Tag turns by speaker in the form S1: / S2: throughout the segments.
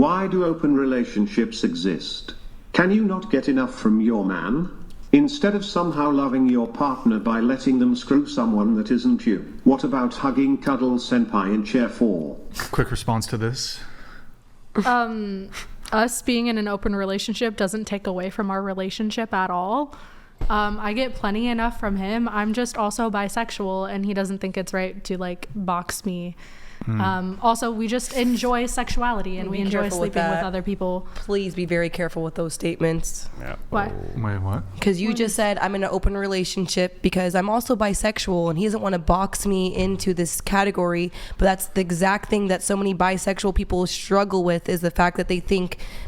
S1: Why do open relationships exist? Can you not get enough from your man? Instead of somehow loving your partner by letting them screw someone that isn't you. What about hugging, cuddle, senpai, and cheer for?
S2: Quick response to this.
S3: Us being in an open relationship doesn't take away from our relationship at all. I get plenty enough from him. I'm just also bisexual, and he doesn't think it's right to like box me. Also, we just enjoy sexuality, and we enjoy sleeping with other people.
S4: Please be very careful with those statements.
S5: Yeah.
S3: What?
S2: Wait, what?
S4: Because you just said I'm in an open relationship because I'm also bisexual, and he doesn't want to box me into this category. But that's the exact thing that so many bisexual people struggle with, is the fact that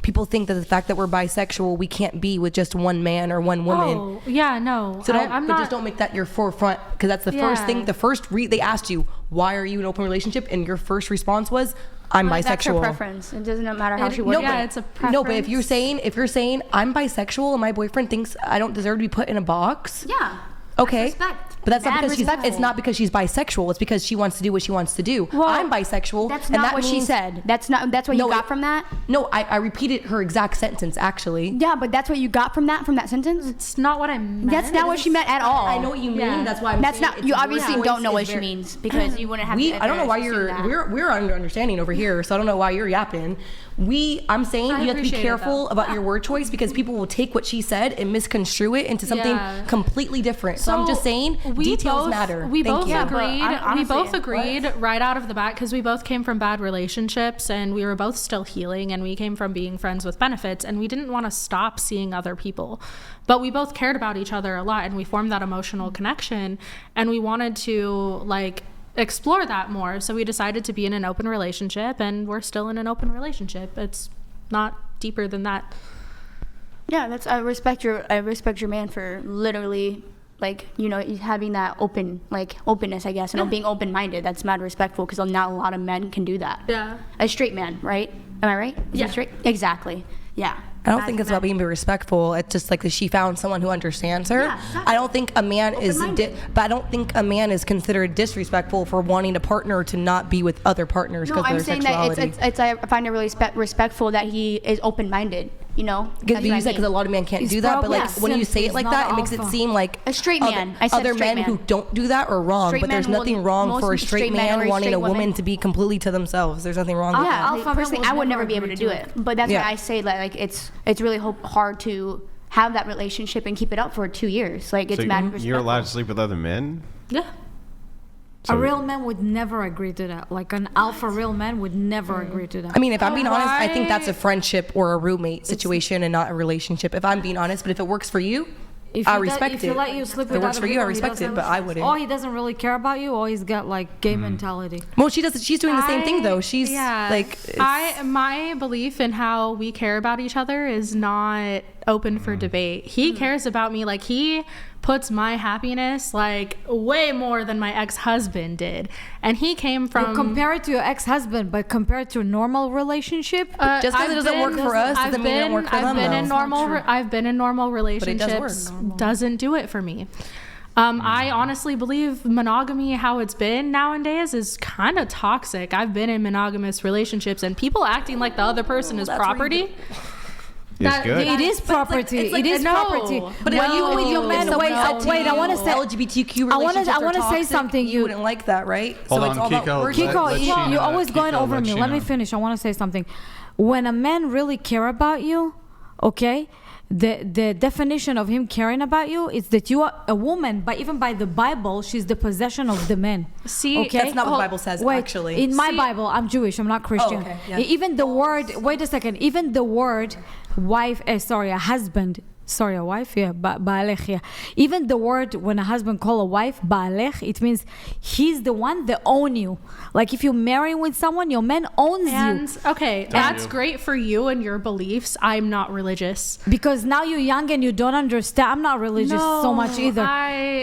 S4: people think that the fact that we're bisexual, we can't be with just one man or one woman.
S3: Oh, yeah, no.
S4: So just don't make that your forefront, because that's the first thing. The first they asked you, why are you in an open relationship? And your first response was, I'm bisexual.
S6: That's her preference. It doesn't matter how she works.
S3: Yeah, it's a preference.
S4: No, but if you're saying I'm bisexual and my boyfriend thinks I don't deserve to be put in a box.
S6: Yeah.
S4: Okay.
S6: Respect.
S4: But that's not because it's not because she's bisexual. It's because she wants to do what she wants to do. Well, I'm bisexual.
S6: That's not what she said. That's what you got from that?
S4: No, I repeated her exact sentence, actually.
S6: Yeah, but that's what you got from that sentence?
S3: It's not what I meant.
S6: That's not what she meant at all.
S4: I know what you mean. Yeah. That's why I'm
S6: saying
S4: not.
S6: You obviously don't know what she means, because you wouldn't have to.
S4: I don't know why we're under understanding over here, so I don't know why you're yapping. I'm saying you have to be careful about your word choice, because people will take what she said and misconstrue it into something completely different. So I'm just saying, details matter.
S3: We both agreed right out of the bat, because we both came from bad relationships and we were both still healing, and we came from being friends with benefits, and we didn't want to stop seeing other people. But we both cared about each other a lot, and we formed that emotional connection, and we wanted to explore that more. So we decided to be in an open relationship, and we're still in an open relationship. It's not deeper than that.
S6: Yeah, I respect your man for literally having that openness, I guess, and being open-minded. That's mad respectful, because not a lot of men can do that.
S3: Yeah.
S6: A straight man, right? Am I right? Is
S3: yeah.
S6: Straight? Exactly. Yeah.
S4: I don't think it's about being respectful. It's just like that she found someone who understands her. Yeah, exactly. I don't think a man but I don't think a man is considered disrespectful for wanting a partner to not be with other partners because of their sexuality.
S6: No, I'm saying that I find it really respectful that he is open-minded.
S4: Because you said, because a lot of men can't do that, but when you say it like that, it makes it seem like
S6: a straight man.
S4: Other men who don't do that are wrong, but there's nothing wrong for a straight man wanting a woman to be completely to themselves. There's nothing wrong with that.
S6: Yeah, personally, I would never be able to do it, but that's why I say it's really hard to have that relationship and keep it up for 2 years. It's mad respectful.
S5: You're allowed to sleep with other men?
S3: Yeah.
S7: So a real man would never agree to that. Like an alpha real man would never agree to that.
S4: I mean, if I'm being honest, I think that's a friendship or a roommate situation and not a relationship. If I'm being honest, but if it works for you, I respect it.
S7: If you let you sleep
S4: with other people, I respect it, but I wouldn't.
S7: Or he doesn't really care about you, or he's got gay mentality.
S4: Well, she does. She's doing the same thing though. She's
S3: my belief in how we care about each other is not open for debate. He cares about me. He puts my happiness way more than my ex-husband did, and he came from.
S7: You compare it to your ex-husband, but compare it to a normal relationship.
S4: Just because it doesn't work for us doesn't mean it doesn't work for them.
S3: I've been in normal relationships. Doesn't do it for me. I honestly believe monogamy, how it's been nowadays, is kind of toxic. I've been in monogamous relationships, and people acting like the other person is property.
S7: It is property. It is property.
S4: But when you with your man,
S7: wait. I want to say
S4: LGBTQ relationships
S7: I want to say something.
S4: You wouldn't like that, right?
S2: Hold on, Kiko.
S7: Kiko, you're always going over me. Let me finish. I want to say something. When a man really care about you, okay, the definition of him caring about you is that you are a woman, but even by the Bible, she's the possession of the man.
S3: See,
S7: okay?
S4: That's not what the Bible says, actually.
S7: In my Bible, I'm Jewish, I'm not Christian.
S4: Oh, okay. Yeah.
S7: Even the word, wait a second, even the word wife, a husband, a wife, ba'alech, yeah. Even the word, when a husband call a wife, ba'alech, it means he's the one that own you. Like if you're marrying with someone, your man owns you.
S3: Okay, that's great for you and your beliefs. I'm not religious.
S7: Because now you're young and you don't understand. I'm not religious so much either.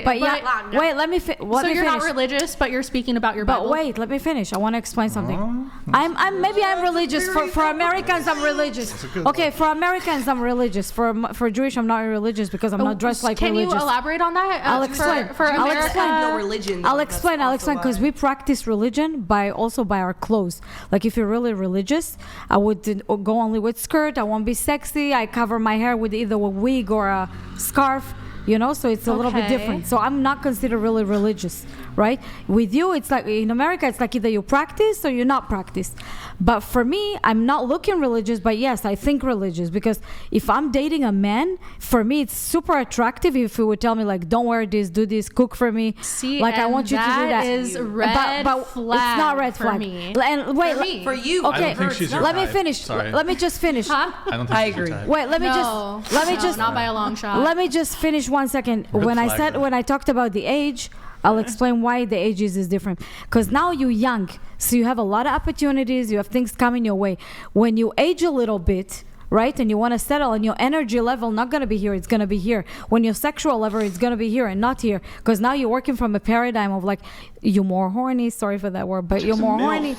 S7: Wait, let me finish.
S3: So you're not religious, but you're speaking about your Bible.
S7: But wait, let me finish. I want to explain something. Maybe I'm religious. For Americans, I'm religious. Okay, for Americans, I'm religious. For Jewish wish I'm not religious because I'm not dressed like
S3: Can
S7: religious.
S3: you elaborate on that?
S7: I'll explain.
S3: For
S7: I'll
S3: America,
S7: explain.
S4: No religion.
S7: I'll explain because we practice religion by our clothes. Like if you're really religious, I would go only with skirt. I won't be sexy. I cover my hair with either a wig or a scarf. So it's a little bit different. So I'm not considered really religious, right? With you, it's like in America, it's like either you practice or you're not practice. But for me, I'm not looking religious, but yes, I think religious, because if I'm dating a man, for me, it's super attractive if he would tell me like, don't wear this, do this, cook for me.
S3: See,
S7: like I want you to do that.
S3: That is red
S7: but
S3: flag.
S7: It's not red
S3: for
S7: flag.
S3: me.
S7: And wait,
S3: for me.
S4: For you.
S7: Okay,
S2: I don't think she's your
S7: let me
S2: type.
S7: finish.
S2: Sorry.
S7: Let me just finish.
S3: Huh?
S2: I don't think
S4: I
S2: she's your
S4: agree.
S2: type.
S7: Wait, let me just
S3: not by a long shot.
S7: Let me just finish 1 second. When I talked about the age, I'll explain why the age is different. Because now you're young, so you have a lot of opportunities, you have things coming your way. When you age a little bit, right, and you want to settle, and your energy level not going to be here, it's going to be here. When your sexual level, it's going to be here and not here. Because now you're working from a paradigm of like, you're more horny, sorry for that word, but you're more horny,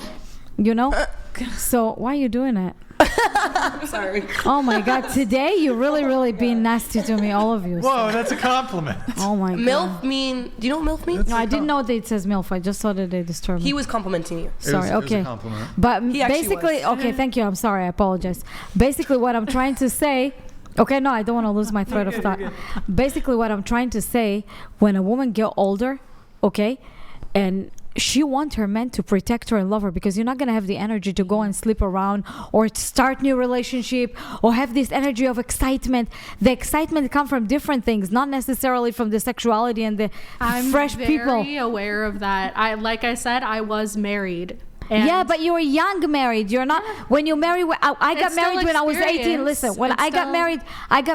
S7: So why are you doing it?
S4: Sorry.
S7: Oh my God! Today you really being nasty to me, all of you.
S2: Whoa, that's a compliment.
S7: Oh my God.
S4: MILF mean? Do you know what MILF means?
S7: No, I didn't know that it says MILF. I just saw that they disturbed me.
S4: He was complimenting you.
S7: Sorry.
S2: It was
S7: Okay.
S2: a compliment.
S7: But
S4: He actually
S7: basically,
S4: was.
S7: okay. Thank you. I'm sorry. I apologize. Basically, what I'm trying to say. Okay, no, I don't want to lose my thread of thought. Basically, what I'm trying to say, when a woman get older, okay, and she wants her man to protect her and love her, because you're not going to have the energy to go and sleep around or to start new relationship or have this energy of excitement. The excitement comes from different things, not necessarily from the sexuality and the fresh people.
S3: I'm very aware of that. Like I said, I was married. And
S7: yeah, but you were young married. You're not. When you marry, I got married when I was 18. Listen, when I got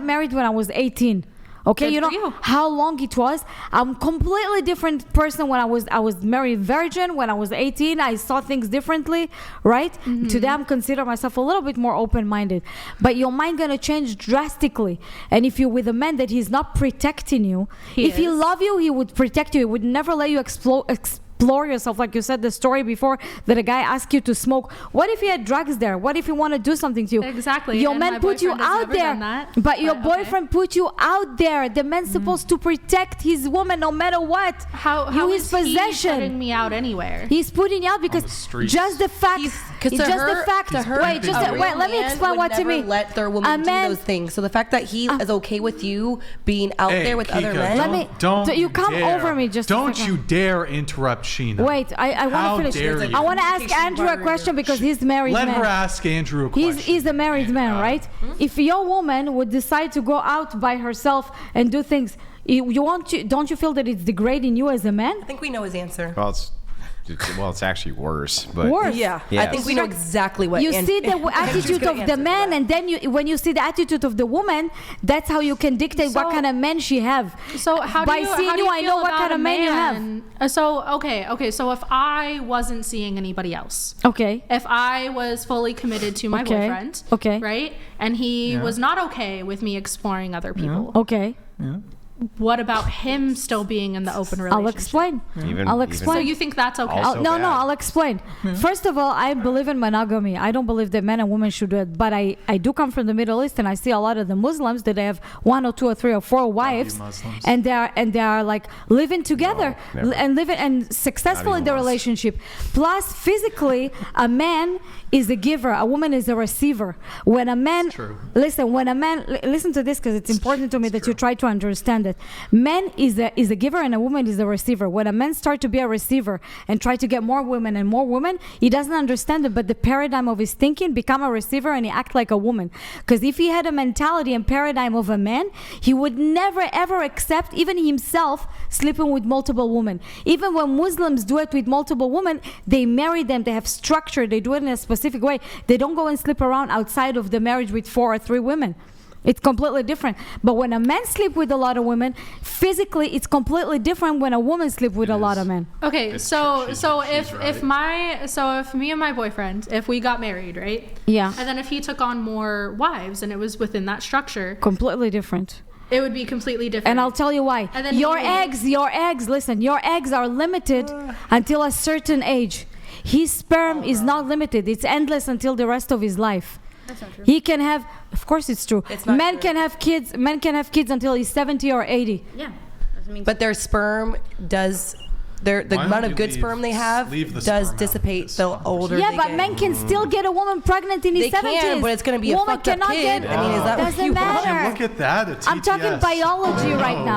S7: married when I was 18. Okay,
S3: Good
S7: you know
S3: for you.
S7: how long it was. I'm completely different person when I was married virgin. When I was 18, I saw things differently, right? Today, I'm consider myself a little bit more open-minded. But your mind gonna change drastically. And if you're with a man that he's not protecting you, if he love you, he would protect you. He would never let you explore yourself, like you said the story before that a guy asked you to smoke. What if he had drugs there? What if he want to do something to you?
S3: Exactly.
S7: Your
S3: And
S7: man
S3: my
S7: put you
S3: boyfriend has
S7: out
S3: never
S7: there,
S3: done that,
S7: but your
S3: but
S7: boyfriend put you out there. The man's supposed to protect his woman no matter what.
S3: How
S7: you
S3: is
S7: his
S3: he
S7: possession.
S3: putting me out anywhere?
S7: He's putting you out because
S2: the streets.
S7: just the fact.
S4: Because
S7: just
S4: to her,
S7: the fact.
S4: to her,
S7: Wait, just
S2: a
S7: wait. Let me
S4: man
S7: explain
S4: would
S7: what to
S4: never
S7: me.
S4: let their woman do those things. So the fact that he is okay with you being out there with other men.
S7: Let me-
S2: Don't
S7: you come
S2: dare.
S7: over me just a
S2: Don't
S7: second.
S2: you dare interrupt Sheena.
S7: Wait, I
S2: How
S7: want to finish.
S2: dare you.
S7: I want to ask Andrew a question because he's married
S2: Let
S7: man.
S2: her ask Andrew a question.
S7: He's a married man, right? If your woman would decide to go out by herself and do things, don't you feel that it's degrading you as a man?
S4: I think we know his answer.
S5: Well, it's actually worse. But
S7: Worse.
S4: Yeah,
S5: Yes.
S4: I think we know exactly what.
S7: You see the attitude of the man, and then when you see the attitude of the woman, that's how you can dictate what
S3: So-
S7: kind of man she have.
S3: So how do
S7: by
S3: you,
S7: seeing
S3: how do
S7: you, I
S3: feel
S7: know what
S3: about
S7: kind
S3: a
S7: of man you have.
S3: So okay. So if I wasn't seeing anybody else,
S7: Okay.
S3: if I was fully committed to my
S7: Okay.
S3: boyfriend,
S7: Okay.
S3: right, and he
S2: Yeah.
S3: was not okay with me exploring other people,
S7: Okay.
S3: what about him still being in the open relationship?
S7: I'll explain.
S5: Even-
S7: I'll
S5: even-
S7: explain.
S3: So you think that's okay?
S5: Also-
S7: No,
S5: bad.
S7: I'll explain. First of all, I believe in monogamy. I don't believe that men and women should do it. But I do come from the Middle East, and I see a lot of the Muslims that they have 1 or 2 or 3 or 4 wives,
S2: Muslims.
S7: and they are like living together
S5: never.
S7: and living and successful in
S5: even
S7: their
S5: once.
S7: relationship. Plus, physically, a man is a giver, a woman is a receiver. When a man,
S2: true.
S7: listen, when a man, listen to this because it's important to me that you try to understand it. Men is a giver and a woman is a receiver. When a man starts to be a receiver and try to get more women and more women, he doesn't understand it, but the paradigm of his thinking become a receiver and he act like a woman. Because if he had a mentality and paradigm of a man, he would never ever accept even himself sleeping with multiple women. Even when Muslims do it with multiple women, they marry them, they have structure, they do it in a specific way. They don't go and sleep around outside of the marriage with 4 or 3 women. It's completely different. But when a man sleep with a lot of women, physically it's completely different when a woman sleep with a lot of men.
S3: Okay,
S2: It's
S3: so
S2: true.
S3: so
S2: She's
S3: if me and my boyfriend, if we got married, right?
S7: Yeah.
S3: And then if he took on more wives and it was within that structure,
S7: Completely different.
S3: it would be completely different.
S7: And I'll tell you why.
S3: And then
S7: Your
S3: he-
S7: eggs, listen, your eggs are limited until a certain age. His sperm is not limited. It's endless until the rest of his life.
S6: That's not true.
S7: He can have, of course it's true.
S4: It's not
S7: Men
S4: true.
S7: can have kids. Men can have kids until he's 70 or 80.
S6: Yeah. Doesn't mean
S4: But their sperm does, the
S2: Why
S4: amount
S2: don't
S4: of
S2: you
S4: good sperm they have
S2: leave the
S4: does
S2: sperm out of
S4: dissipate
S2: this
S4: the older
S7: Yeah,
S4: they
S7: but
S4: get.
S7: men can still get a woman pregnant in his
S4: They
S7: 70s.
S4: can, but it's going to be a
S7: Woman
S4: fucked up
S7: cannot
S4: kid.
S7: get.
S4: I mean, is that what
S7: Doesn't
S4: you want?
S7: matter.
S2: Look at that. A
S7: I'm talking
S2: TTS.
S7: biology right now.